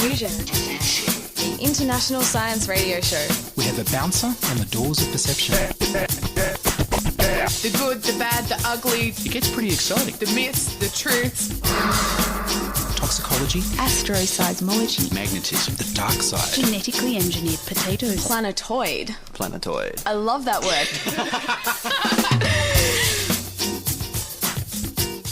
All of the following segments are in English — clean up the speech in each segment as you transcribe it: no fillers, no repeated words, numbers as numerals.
Diffusion, the international science radio show. We have a bouncer on the doors of perception. The good, the bad, the ugly. It gets pretty exciting. The myths, the truths. Toxicology. Astroseismology. Magnetism. The dark side. Genetically engineered potatoes. Planetoid. I love that word.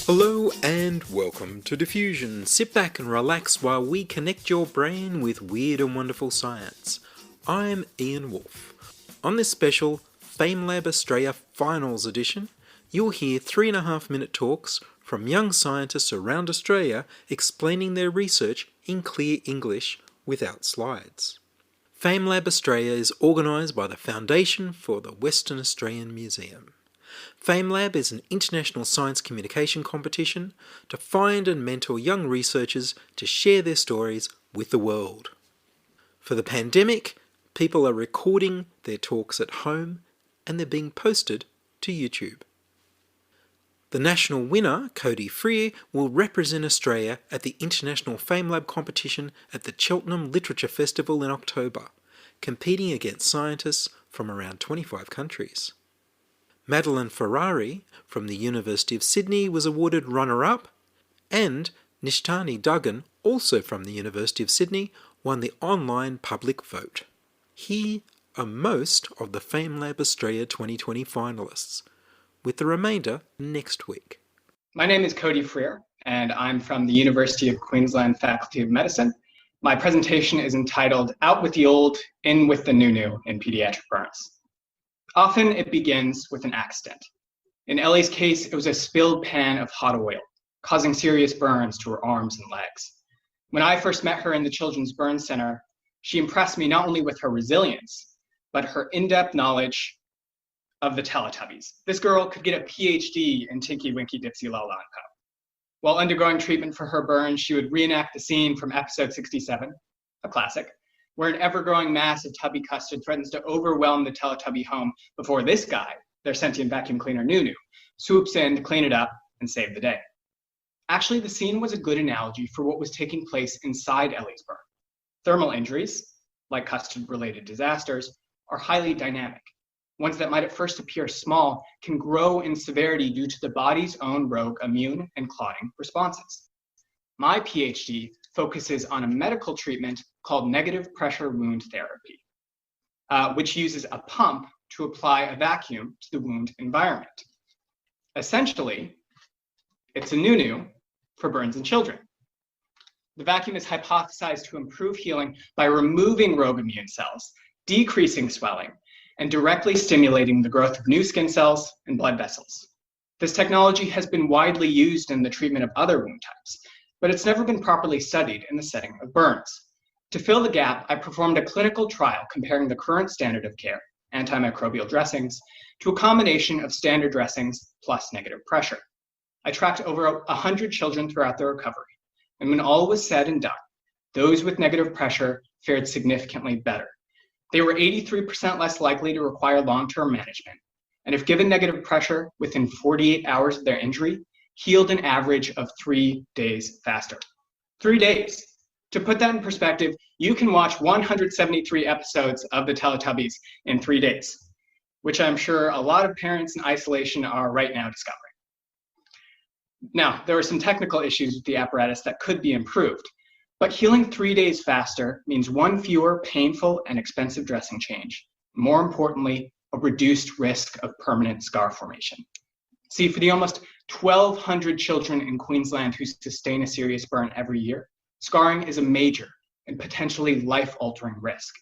Hello and welcome to Diffusion. Sit back and relax while we connect your brain with weird and wonderful science. I'm Ian Woolf. On this special FameLab Australia Finals Edition, you'll hear 3.5-minute talks from young scientists around Australia explaining their research in clear English without slides. FameLab Australia is organised by the Foundation for the Western Australian Museum. FameLab is an international science communication competition to find and mentor young researchers to share their stories with the world. For the pandemic, people are recording their talks at home and they're being posted to YouTube. The national winner, Cody Frear, will represent Australia at the International FameLab competition at the Cheltenham Literature Festival in October, competing against scientists from around 25 countries. Madi Ferrari from the University of Sydney was awarded runner-up, and Nisharnthi Duggan, also from the University of Sydney, won the online public vote. Here are most of the FameLab Australia 2020 finalists, with the remainder next week. My name is Cody Frear, and I'm from the University of Queensland Faculty of Medicine. My presentation is entitled Out with the Old, In with the Noo-Noo in Pediatric Burns. Often it begins with an accident. In Ellie's case, it was a spilled pan of hot oil, causing serious burns to her arms and legs. When I first met her in the Children's Burn Center, she impressed me not only with her resilience, but her in-depth knowledge of the Teletubbies. This girl could get a PhD in Tinky Winky Dipsy La La and Po. While undergoing treatment for her burns, she would reenact the scene from episode 67, a classic, where an ever-growing mass of tubby custard threatens to overwhelm the Teletubby home before this guy, their sentient vacuum cleaner Noo-Noo, swoops in to clean it up and save the day. Actually, the scene was a good analogy for what was taking place inside Ellie's burn. Thermal injuries, like custard-related disasters, are highly dynamic. Ones that might at first appear small can grow in severity due to the body's own rogue immune and clotting responses. My PhD focuses on a medical treatment called negative pressure wound therapy, which uses a pump to apply a vacuum to the wound environment. Essentially, it's a Noo-Noo for burns in children. The vacuum is hypothesized to improve healing by removing rogue immune cells, decreasing swelling, and directly stimulating the growth of new skin cells and blood vessels. This technology has been widely used in the treatment of other wound types, but it's never been properly studied in the setting of burns. To fill the gap, I performed a clinical trial comparing the current standard of care, antimicrobial dressings, to a combination of standard dressings plus negative pressure. I tracked over 100 children throughout their recovery, and when all was said and done, those with negative pressure fared significantly better. They were 83% less likely to require long-term management, and if given negative pressure within 48 hours of their injury, healed an average of 3 days faster. 3 days. To put that in perspective, you can watch 173 episodes of the Teletubbies in 3 days, which I'm sure a lot of parents in isolation are right now discovering. Now, there are some technical issues with the apparatus that could be improved, but healing 3 days faster means one fewer painful and expensive dressing change. More importantly, a reduced risk of permanent scar formation. See, for the almost 1,200 children in Queensland who sustain a serious burn every year, scarring is a major and potentially life-altering risk.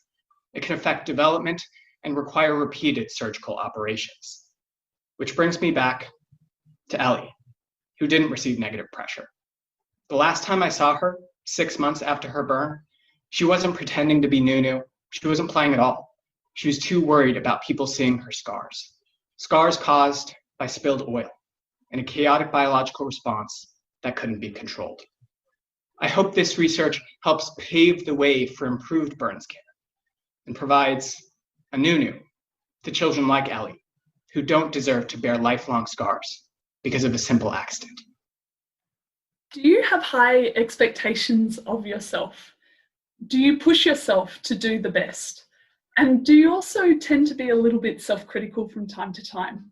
It can affect development and require repeated surgical operations. Which brings me back to Ellie, who didn't receive negative pressure. The last time I saw her, 6 months after her burn, she wasn't pretending to be Noo-Noo. She wasn't playing at all. She was too worried about people seeing her scars. Scars caused by spilled oil and a chaotic biological response that couldn't be controlled. I hope this research helps pave the way for improved burns care and provides a Noo-Noo to children like Ellie, who don't deserve to bear lifelong scars because of a simple accident. Do you have high expectations of yourself? Do you push yourself to do the best? And do you also tend to be a little bit self-critical from time to time?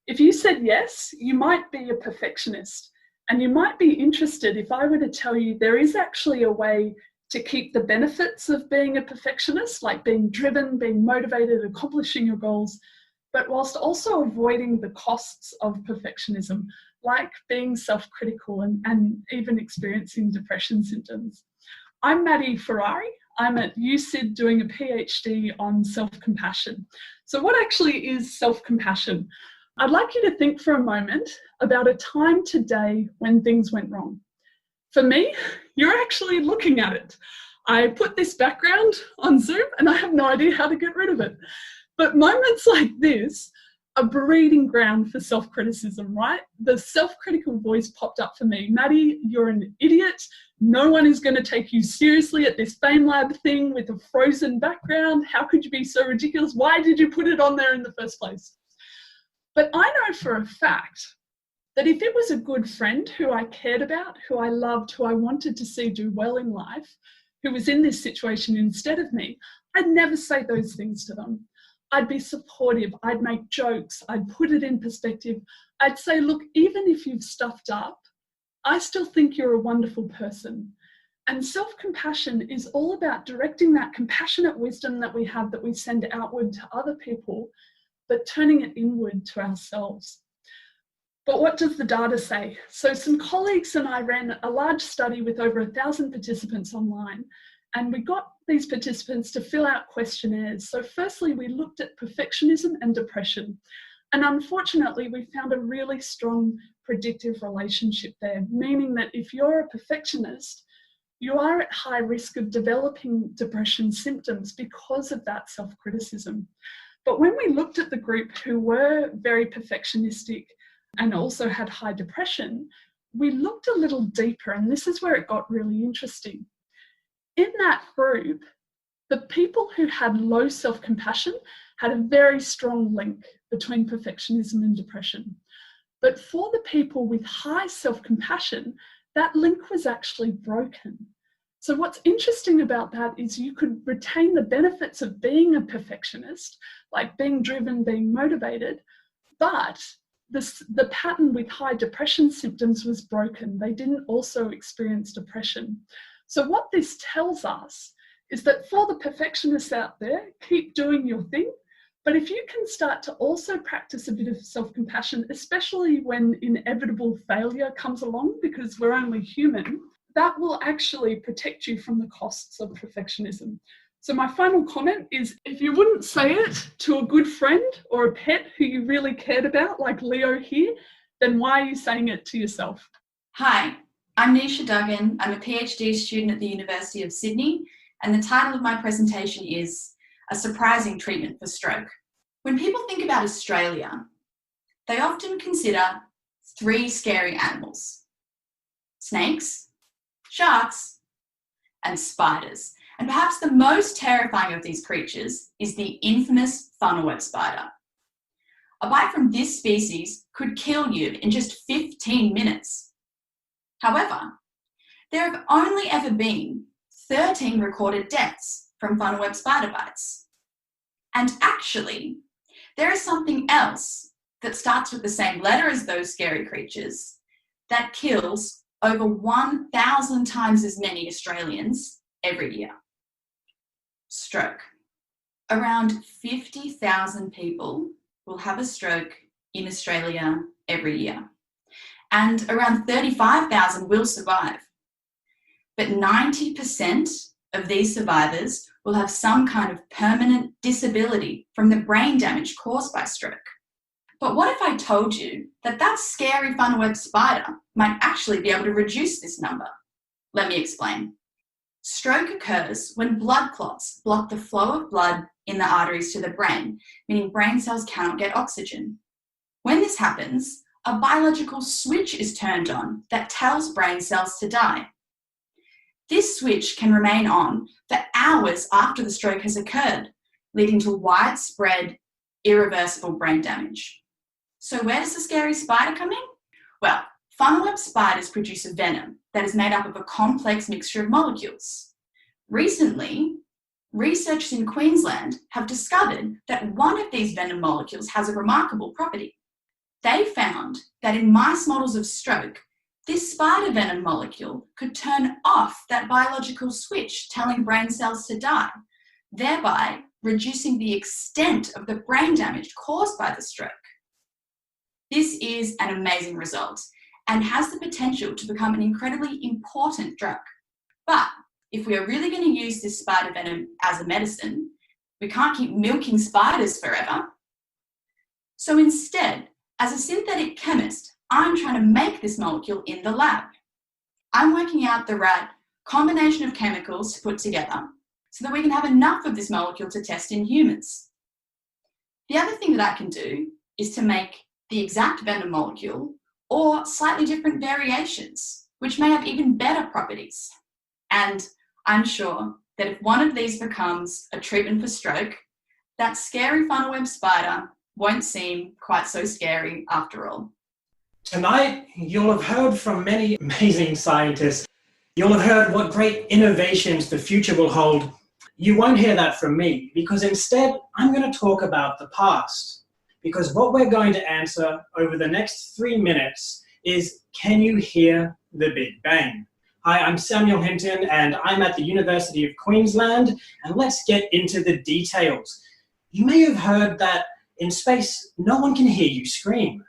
If you said yes, you might be a perfectionist. And you might be interested if I were to tell you there is actually a way to keep the benefits of being a perfectionist, like being driven, being motivated, accomplishing your goals, but whilst also avoiding the costs of perfectionism, like being self-critical and even experiencing depression symptoms. I'm Madi Ferrari. I'm at UCID doing a PhD on self-compassion. So what actually is self-compassion? I'd like you to think for a moment about a time today when things went wrong. For me, you're actually looking at it. I put this background on Zoom and I have no idea how to get rid of it. But moments like this are breeding ground for self-criticism, right? The self-critical voice popped up for me. Madi, you're an idiot. No one is going to take you seriously at this FameLab thing with a frozen background. How could you be so ridiculous? Why did you put it on there in the first place? But I know for a fact that if it was a good friend who I cared about, who I loved, who I wanted to see do well in life, who was in this situation instead of me, I'd never say those things to them. I'd be supportive, I'd make jokes, I'd put it in perspective. I'd say, look, even if you've stuffed up, I still think you're a wonderful person. And self-compassion is all about directing that compassionate wisdom that we have that we send outward to other people, but turning it inward to ourselves. But what does the data say? So some colleagues and I ran a large study with over 1,000 participants online, and we got these participants to fill out questionnaires. So firstly, we looked at perfectionism and depression. And unfortunately, we found a really strong predictive relationship there, meaning that if you're a perfectionist, you are at high risk of developing depression symptoms because of that self-criticism. But when we looked at the group who were very perfectionistic and also had high depression, we looked a little deeper, and this is where it got really interesting. In that group, the people who had low self-compassion had a very strong link between perfectionism and depression. But for the people with high self-compassion, that link was actually broken. So what's interesting about that is you could retain the benefits of being a perfectionist, like being driven, being motivated, but the pattern with high depression symptoms was broken. They didn't also experience depression. So what this tells us is that for the perfectionists out there, keep doing your thing. But if you can start to also practice a bit of self-compassion, especially when inevitable failure comes along, because we're only human, that will actually protect you from the costs of perfectionism. So my final comment is, if you wouldn't say it to a good friend or a pet who you really cared about, like Leo here, then why are you saying it to yourself? Hi, I'm Nisha Duncan. I'm a PhD student at the University of Sydney, and the title of my presentation is A Surprising Treatment for Stroke. When people think about Australia, they often consider 3 scary animals: snakes, sharks, and spiders. And perhaps the most terrifying of these creatures is the infamous funnel web spider. A bite from this species could kill you in just 15 minutes. However, there have only ever been 13 recorded deaths from funnel web spider bites. And actually, there is something else that starts with the same letter as those scary creatures that kills over 1,000 times as many Australians every year. Stroke. Around 50,000 people will have a stroke in Australia every year, and around 35,000 will survive. But 90% of these survivors will have some kind of permanent disability from the brain damage caused by stroke. But what if I told you that that scary funnel web spider might actually be able to reduce this number? Let me explain. Stroke occurs when blood clots block the flow of blood in the arteries to the brain, meaning brain cells cannot get oxygen. When this happens, a biological switch is turned on that tells brain cells to die. This switch can remain on for hours after the stroke has occurred, leading to widespread, irreversible brain damage. So where does the scary spider come in? Well, funnel web spiders produce a venom that is made up of a complex mixture of molecules. Recently, researchers in Queensland have discovered that one of these venom molecules has a remarkable property. They found that in mice models of stroke, this spider venom molecule could turn off that biological switch telling brain cells to die, thereby reducing the extent of the brain damage caused by the stroke. This is an amazing result and has the potential to become an incredibly important drug. But if we are really going to use this spider venom as a medicine, we can't keep milking spiders forever. So instead, as a synthetic chemist, I'm trying to make this molecule in the lab. I'm working out the right combination of chemicals to put together so that we can have enough of this molecule to test in humans. The other thing that I can do is to make the exact venom molecule or slightly different variations, which may have even better properties. And I'm sure that if one of these becomes a treatment for stroke, that scary funnel web spider won't seem quite so scary after all. Tonight, you'll have heard from many amazing scientists. You'll have heard what great innovations the future will hold. You won't hear that from me, because instead, I'm going to talk about the past. Because what we're going to answer over the next 3 minutes is, can you hear the Big Bang? Hi, I'm Samuel Hinton, and I'm at the University of Queensland, and let's get into the details. You may have heard that in space, no one can hear you scream.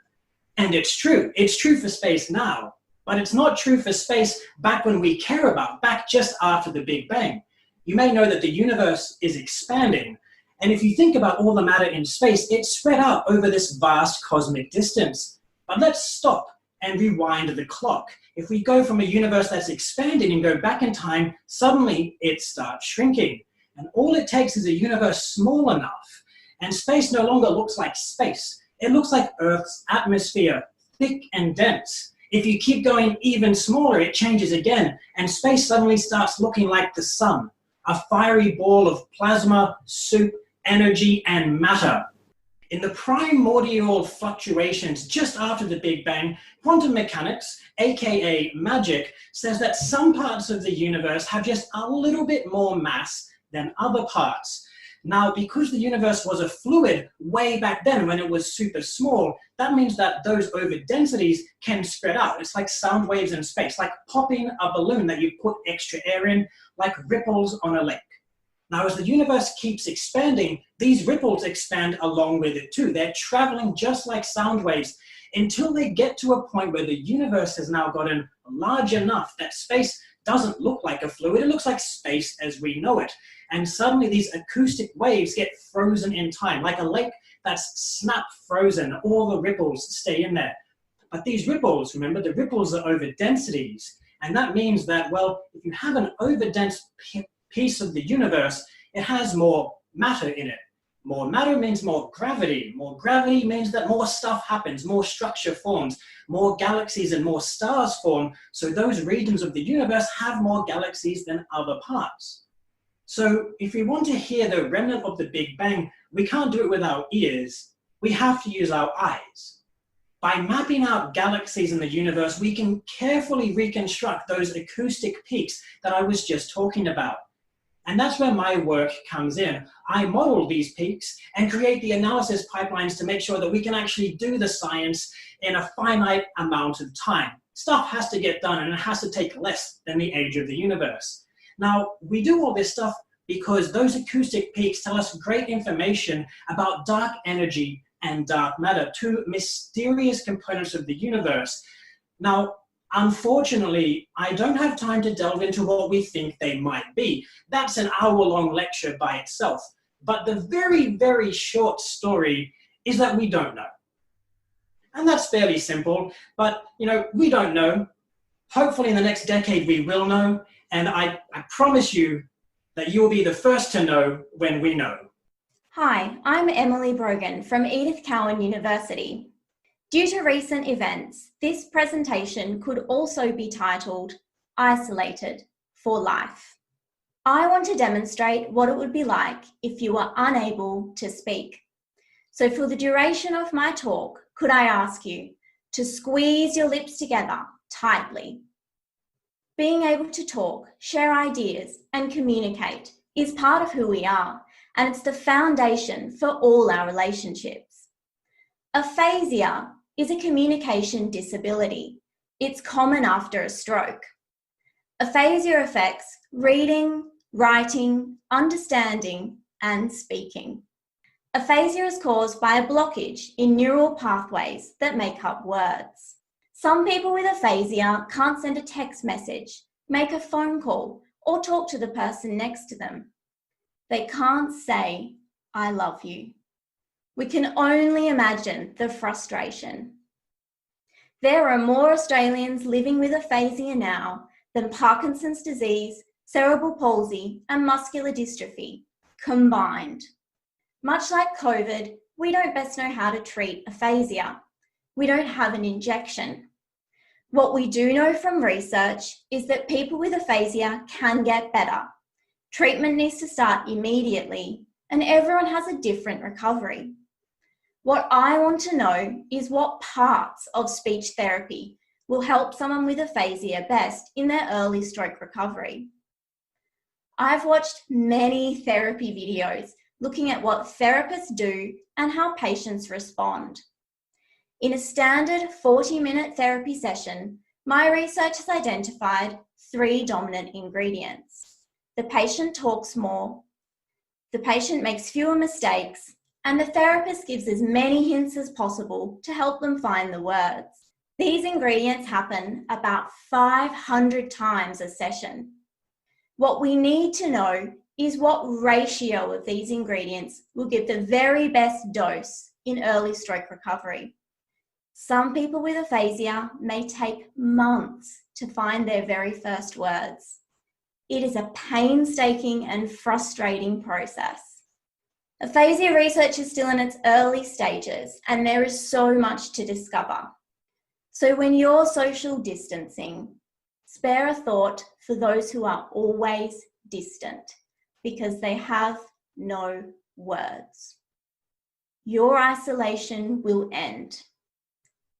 And it's true. It's true for space now, but it's not true for space back when we care about, back just after the Big Bang. You may know that the universe is expanding, and if you think about all the matter in space, it's spread out over this vast cosmic distance. But let's stop and rewind the clock. If we go from a universe that's expanding and go back in time, suddenly it starts shrinking. And all it takes is a universe small enough, and space no longer looks like space. It looks like Earth's atmosphere, thick and dense. If you keep going even smaller, it changes again, and space suddenly starts looking like the sun, a fiery ball of plasma, soup, energy, and matter. In the primordial fluctuations just after the Big Bang, quantum mechanics, aka magic, says that some parts of the universe have just a little bit more mass than other parts. Now, because the universe was a fluid way back then when it was super small, that means that those over-densities can spread out. It's like sound waves in space, like popping a balloon that you put extra air in, like ripples on a lake. Now, as the universe keeps expanding, these ripples expand along with it too. They're traveling just like sound waves until they get to a point where the universe has now gotten large enough that space doesn't look like a fluid. It looks like space as we know it. And suddenly these acoustic waves get frozen in time, like a lake that's snap frozen. All the ripples stay in there. But these ripples, remember, the ripples are over densities. And that means that, well, if you have an overdense piece of the universe, it has more matter in it. More matter means more gravity. More gravity means that more stuff happens, more structure forms, more galaxies and more stars form. So those regions of the universe have more galaxies than other parts. So if we want to hear the remnant of the Big Bang, we can't do it with our ears. We have to use our eyes. By mapping out galaxies in the universe, we can carefully reconstruct those acoustic peaks that I was just talking about. And that's where my work comes in. I model these peaks and create the analysis pipelines to make sure that we can actually do the science in a finite amount of time. Stuff has to get done, and it has to take less than the age of the universe. Now, we do all this stuff because those acoustic peaks tell us great information about dark energy and dark matter, two mysterious components of the universe. Now, unfortunately, I don't have time to delve into what we think they might be. That's an hour-long lecture by itself. But the very, very short story is that we don't know. And that's fairly simple, but, we don't know. Hopefully in the next decade we will know, and I promise you that you will be the first to know when we know. Hi, I'm Emily Brogan from Edith Cowan University. Due to recent events, this presentation could also be titled Isolated for Life. I want to demonstrate what it would be like if you were unable to speak. So for the duration of my talk, could I ask you to squeeze your lips together tightly? Being able to talk, share ideas, and communicate is part of who we are, and it's the foundation for all our relationships. Aphasia is a communication disability. It's common after a stroke. Aphasia affects reading, writing, understanding, and speaking. Aphasia is caused by a blockage in neural pathways that make up words. Some people with aphasia can't send a text message, make a phone call, or talk to the person next to them. They can't say, "I love you." We can only imagine the frustration. There are more Australians living with aphasia now than Parkinson's disease, cerebral palsy, and muscular dystrophy combined. Much like COVID, we don't best know how to treat aphasia. We don't have an injection. What we do know from research is that people with aphasia can get better. Treatment needs to start immediately, and everyone has a different recovery. What I want to know is what parts of speech therapy will help someone with aphasia best in their early stroke recovery. I've watched many therapy videos looking at what therapists do and how patients respond. In a standard 40-minute therapy session, my research has identified 3 dominant ingredients. The patient talks more, the patient makes fewer mistakes, and the therapist gives as many hints as possible to help them find the words. These ingredients happen about 500 times a session. What we need to know is what ratio of these ingredients will give the very best dose in early stroke recovery. Some people with aphasia may take months to find their very first words. It is a painstaking and frustrating process. Aphasia research is still in its early stages, and there is so much to discover. So when you're social distancing, spare a thought for those who are always distant because they have no words. Your isolation will end.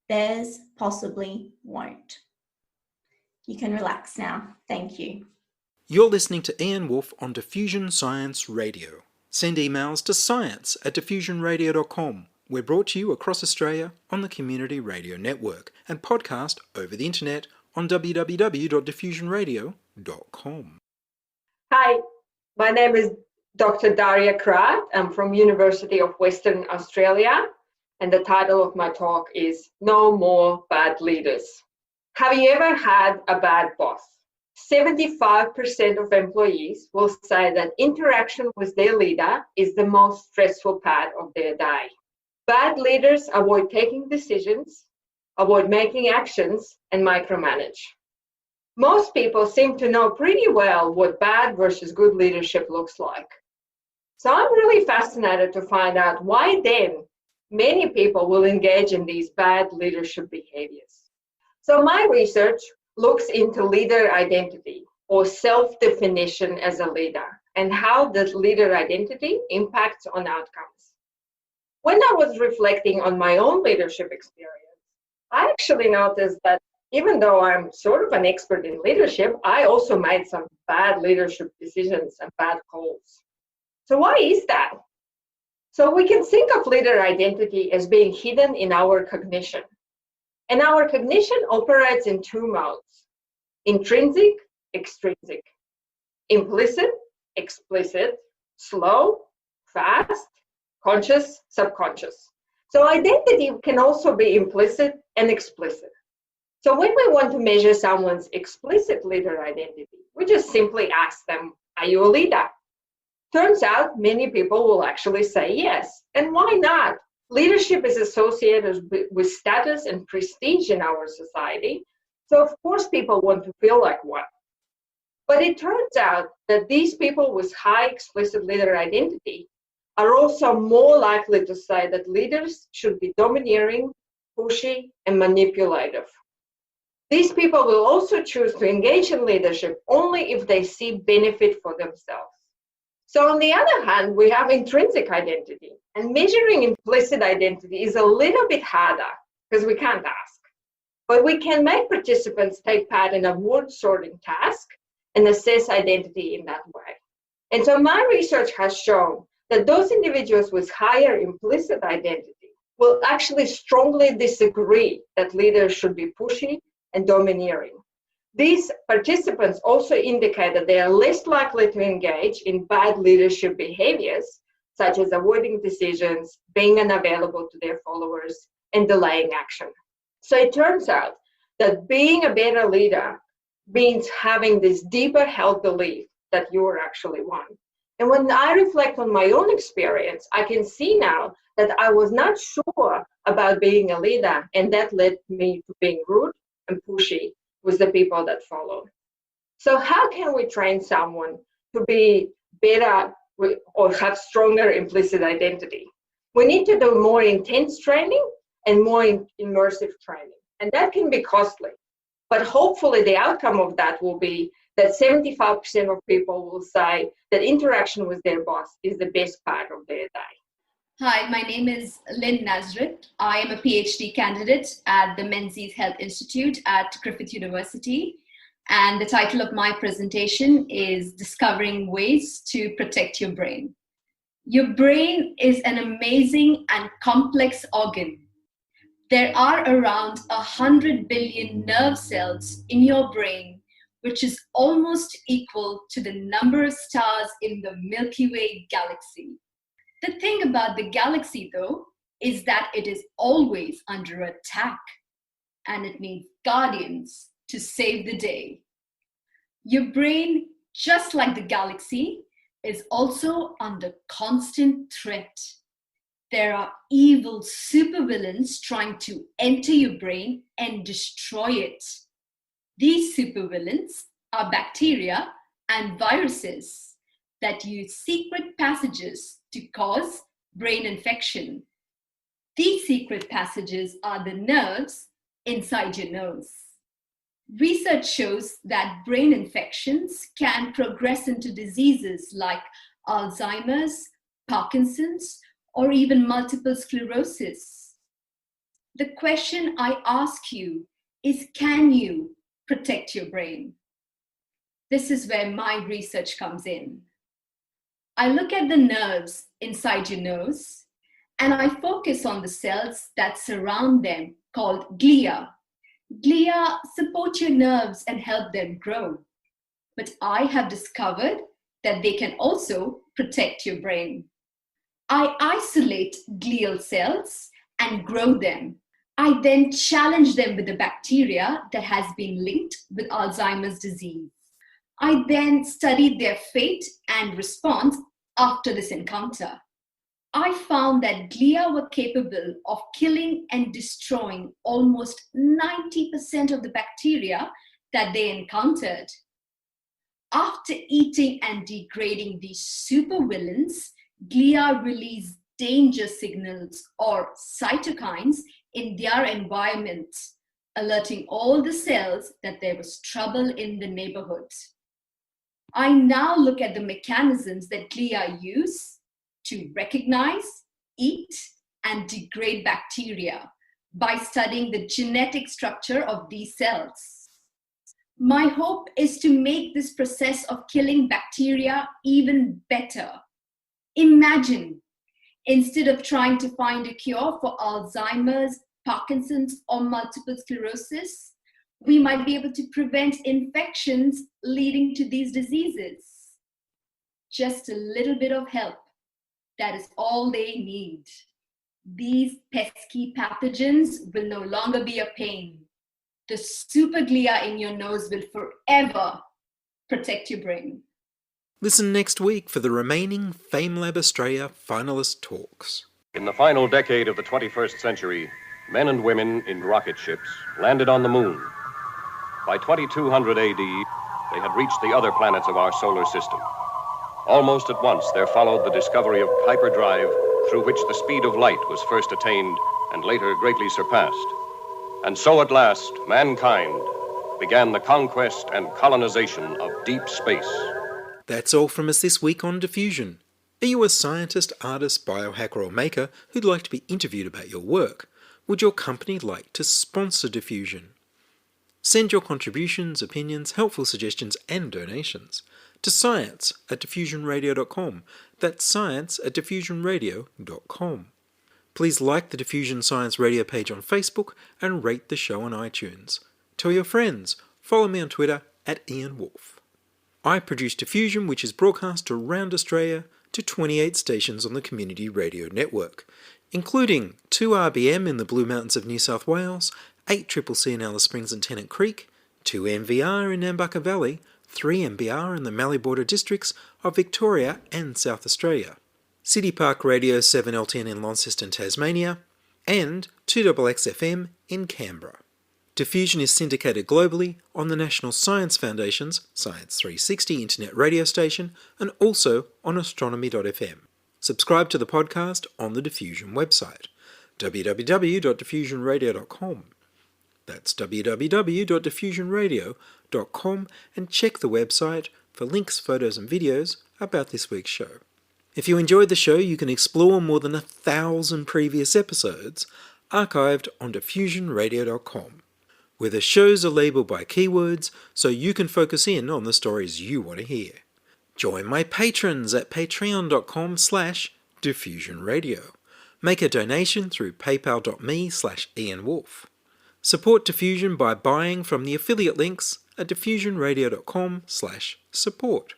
Theirs possibly won't. You can relax now. Thank you. You're listening to Ian Woolf on Diffusion Science Radio. Send emails to science@diffusionradio.com. We're brought to you across Australia on the Community Radio Network and podcast over the internet on www.diffusionradio.com. Hi, my name is Dr. Daria Crowd. I'm from University of Western Australia, and the title of my talk is No More Bad Leaders. Have you ever had a bad boss? 75% of employees will say that interaction with their leader is the most stressful part of their day. Bad leaders avoid taking decisions, avoid making actions, and micromanage. Most people seem to know pretty well what bad versus good leadership looks like. So I'm really fascinated to find out why then many people will engage in these bad leadership behaviors. So my research looks into leader identity or self-definition as a leader and how the leader identity impacts on outcomes. When I was reflecting on my own leadership experience, I actually noticed that even though I'm sort of an expert in leadership, I also made some bad leadership decisions and bad calls. So why is that? So we can think of leader identity as being hidden in our cognition. And our cognition operates in 2 modes: intrinsic, extrinsic, implicit, explicit, slow, fast, conscious, subconscious. So identity can also be implicit and explicit. So when we want to measure someone's explicit leader identity, we just simply ask them, are you a leader? Turns out many people will actually say yes. And why not? Leadership is associated with status and prestige in our society. So of course people want to feel like one. But it turns out that these people with high explicit leader identity are also more likely to say that leaders should be domineering, pushy, and manipulative. These people will also choose to engage in leadership only if they see benefit for themselves. So on the other hand, we have intrinsic identity, and measuring implicit identity is a little bit harder because we can't ask. but we can make participants take part in a word sorting task and assess identity in that way. And so my research has shown that those individuals with higher implicit identity will actually strongly disagree that leaders should be pushy and domineering. These participants also indicate that they are less likely to engage in bad leadership behaviors, such as avoiding decisions, being unavailable to their followers, and delaying action. So it turns out that being a better leader means having this deeper held belief that you are actually one. And when I reflect on my own experience, I can see now that I was not sure about being a leader, and that led me to being rude and pushy with the people that follow. So how can we train someone to be better or have stronger implicit identity? We need to do more intense training and more immersive training, and that can be costly. But hopefully the outcome of that will be that 75% of people will say that interaction with their boss is the best part of their day. Hi, my name is Lynn Nazareth. I am a PhD candidate at the Menzies Health Institute at Griffith University. And the title of my presentation is Discovering Ways to Protect Your Brain. Your brain is an amazing and complex organ. There are around 100 billion nerve cells in your brain, which is almost equal to the number of stars in the Milky Way galaxy. The thing about the galaxy, though, is that it is always under attack, and it needs guardians to save the day. Your brain, just like the galaxy, is also under constant threat. There are evil supervillains trying to enter your brain and destroy it. These supervillains are bacteria and viruses that use secret passages to cause brain infection. These secret passages are the nerves inside your nose. Research shows that brain infections can progress into diseases like Alzheimer's, Parkinson's, or even multiple sclerosis. The question I ask you is, can you protect your brain? This is where my research comes in. I look at the nerves inside your nose, and I focus on the cells that surround them, called glia. Glia support your nerves and help them grow. But I have discovered that they can also protect your brain. I isolate glial cells and grow them. I then challenge them with the bacteria that has been linked with Alzheimer's disease. I then studied their fate and response after this encounter. I found that glia were capable of killing and destroying almost 90% of the bacteria that they encountered. After eating and degrading these supervillains, glia release danger signals or cytokines in their environment, alerting all the cells that there was trouble in the neighborhood. I now look at the mechanisms that glia use to recognize, eat, and degrade bacteria by studying the genetic structure of these cells. My hope is to make this process of killing bacteria even better. Imagine, instead of trying to find a cure for Alzheimer's, Parkinson's, or multiple sclerosis, we might be able to prevent infections leading to these diseases. Just a little bit of help. That is all they need. These pesky pathogens will no longer be a pain. The superglia in your nose will forever protect your brain. Listen next week for the remaining FameLab Australia finalist talks. In the final decade of the 21st century, men and women in rocket ships landed on the moon. By 2200 AD, they had reached the other planets of our solar system. Almost at once, there followed the discovery of hyperdrive, through which the speed of light was first attained and later greatly surpassed. And so at last, mankind began the conquest and colonization of deep space. That's all from us this week on Diffusion. Are you a scientist, artist, biohacker or maker who'd like to be interviewed about your work? Would your company like to sponsor Diffusion? Send your contributions, opinions, helpful suggestions and donations to science@diffusionradio.com. That's science@diffusionradio.com. Please like the Diffusion Science Radio page on Facebook and rate the show on iTunes. Tell your friends. Follow me on Twitter @Ian Woolf. I produce Diffusion, which is broadcast around Australia to 28 stations on the Community Radio Network, including 2RBM in the Blue Mountains of New South Wales, 8CCC in Alice Springs and Tennant Creek, 2MVR in Nambucca Valley, 3MBR in the Mallee Border districts of Victoria and South Australia, City Park Radio 7LTN in Launceston, Tasmania, and 2XXFM in Canberra. Diffusion is syndicated globally on the National Science Foundation's Science 360 internet radio station and also on astronomy.fm. Subscribe to the podcast on the Diffusion website, www.diffusionradio.com. That's www.diffusionradio.com, and check the website for links, photos and videos about this week's show. If you enjoyed the show, you can explore more than 1,000 previous episodes archived on diffusionradio.com, where the shows are labelled by keywords so you can focus in on the stories you want to hear. Join my patrons at patreon.com/diffusionradio. Make a donation through paypal.me/IanWolf. Support Diffusion by buying from the affiliate links at diffusionradio.com/support.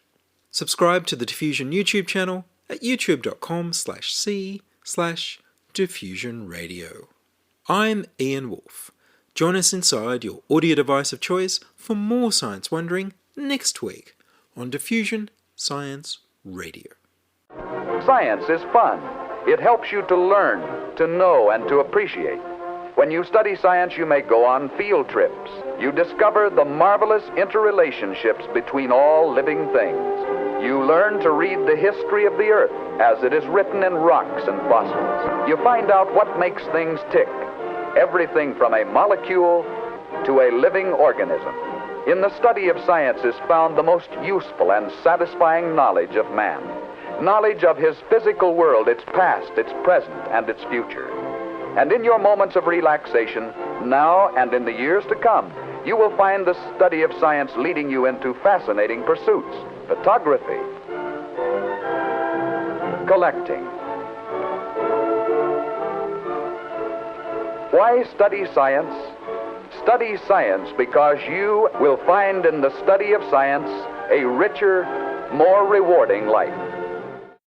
Subscribe to the Diffusion YouTube channel at youtube.com/c/diffusionradio. I'm Ian Woolf. Join us inside your audio device of choice for more science wondering next week on Diffusion Science Radio. Science is fun. It helps you to learn, to know, and to appreciate. When you study science, you may go on field trips. You discover the marvelous interrelationships between all living things. You learn to read the history of the Earth as it is written in rocks and fossils. You find out what makes things tick, everything from a molecule to a living organism. In the study of science is found the most useful and satisfying knowledge of man. Knowledge of his physical world, its past, its present, and its future. And in your moments of relaxation, now and in the years to come, you will find the study of science leading you into fascinating pursuits: photography, collecting. Why study science? Study science because you will find in the study of science a richer, more rewarding life.